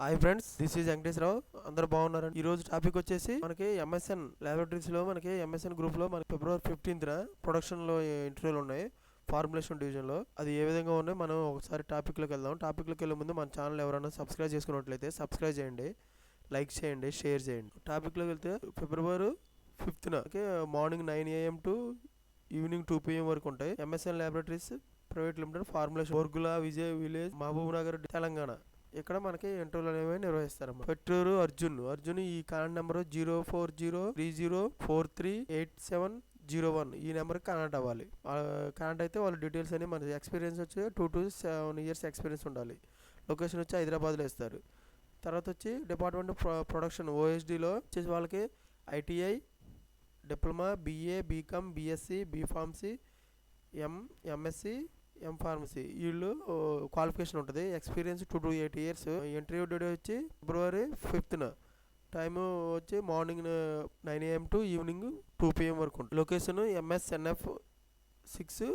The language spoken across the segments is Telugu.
Hi friends, this is Venkateswararao. అందరూ బాగున్నారండి. ఈ రోజు టాపిక్ వచ్చేసి మనకి ఎంఎస్ఎన్ లాబొరేటరీస్ లో మనకి ఎంఎస్ఎన్ గ్రూప్ లో మనకి ఫిబ్రవరి 15th ప్రొడక్షన్ లో ఇంటర్వ్యూలు ఉన్నాయి. ఫార్ములేషన్ డివిజన్ లో అది ఏ విధంగా ఉన్నాయి మనం ఒకసారి టాపిక్ లోకి వెళ్దాం. టాపిక్ లోకి వెళ్ళే ముందు మన ఛానల్ ఎవరైనా సబ్స్క్రైబ్ చేసుకున్నట్లయితే సబ్స్క్రైబ్ చేయండి, లైక్ చేయండి, షేర్ చేయండి. టాపిక్ లోకి వెళ్తే February 5th morning 9 AM to evening 2 PM వరకు ఉంటాయి. MSN laboratories private limited, formulation, Borgula Vijay village, Mahbubnagar, Telangana. ఇక్కడ మనకి ఇంటర్వ్యూలు అనేవి నిర్వహిస్తారన్నమాట. పెట్టూరు అర్జున్ ఈ కాంటాక్ట్ నెంబర్ 0403043870 ఈ నెంబర్కి కాంటాక్ట్ అవ్వాలి. కాంటాక్ట్ అయితే వాళ్ళ డీటెయిల్స్ అని మన ఎక్స్పీరియన్స్ వచ్చి 2 to 7 years ఎక్స్పీరియన్స్ ఉండాలి. లొకేషన్ వచ్చి హైదరాబాద్లో ఇస్తారు. తర్వాత వచ్చి డిపార్ట్మెంట్ ప్రొడక్షన్ ఓఎస్డీలో వచ్చేసి వాళ్ళకి ITI, diploma, BA, BCom, BSc, B pharmacy, MSc, pharmacy వీళ్ళు క్వాలిఫికేషన్ ఉంటుంది. Experience 2 to 8 years. Interview date వచ్చి ఫిబ్రవరి 5th. టైమ్ వచ్చి morning 9 AM to evening 2 PM వరకు ఉంటుంది. లొకేషన్ MSNF 6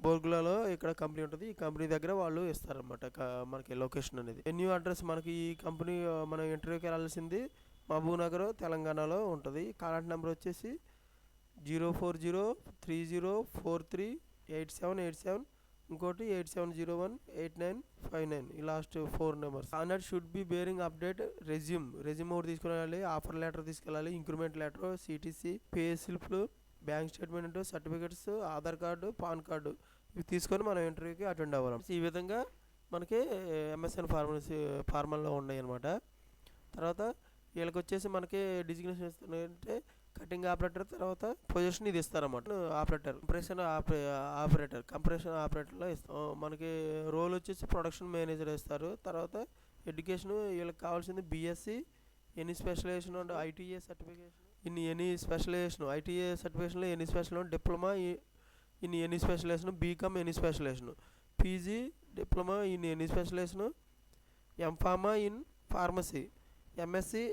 బోర్గులలో ఇక్కడ కంపెనీ ఉంటుంది. ఈ కంపెనీ దగ్గర వాళ్ళు ఇస్తారనమాట మనకి లొకేషన్ అనేది. న్యూ అడ్రస్ మనకి ఈ కంపెనీ మన ఇంటర్వ్యూకి వెళ్ళాల్సింది మహబూబ్ నగర్, తెలంగాణలో ఉంటుంది. కాంటాక్ట్ నెంబర్ వచ్చేసి 0403043877, ఇంకోటి 87018959. ఈ last 4 numbers. Contact should be bearing update resume ఒకటి తీసుకెళ్ళాలి, ఆఫర్ లెటర్ తీసుకెళ్ళాలి, ఇంక్రిమెంట్ లెటర్, సిటీసీ, పే స్లిప్లు, bank statement, certificates, Aadhaar card, PAN card ఇవి తీసుకొని మనం ఇంటర్వ్యూకి అటెండ్ అవ్వాలి. ఈ విధంగా మనకి ఎంఎస్ఎన్ ఫార్మల్లో ఉన్నాయి అనమాట. తర్వాత వీళ్ళకి వచ్చేసి మనకి డిజిగ్నేషన్ ఇస్తుందంటే కటింగ్ ఆపరేటర్. తర్వాత పొజిషన్ ఇది ఇస్తారన్నమాట, ఆపరేటర్, కంప్రెషన్ ఆపరేటర్లో ఇస్తాం. మనకి రోల్ వచ్చేసి ప్రొడక్షన్ మేనేజర్ ఇస్తారు. తర్వాత ఎడ్యుకేషన్ వీళ్ళకి కావాల్సింది BSc, any specialisation and ITA certification in any specialisation, ITA సర్టిఫికేషన్లో any special, diploma in any specialisation, BCom any specialisation, PG diploma in any specialisation, MPharma in pharmacy, MSc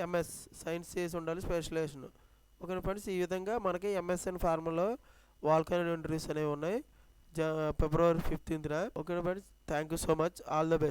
MS science చేసి ఉండాలి స్పెషలైజేషన్. ఓకే ఫ్రెండ్స్, ఈ విధంగా మనకి ఎంఎస్ఎన్ ఫార్మలో వాల్కనరీ ఇంటర్వ్యూస్ అనేవి ఉన్నాయి ఫిబ్రవరి 15th. Okay friends, thank you so much, all the best.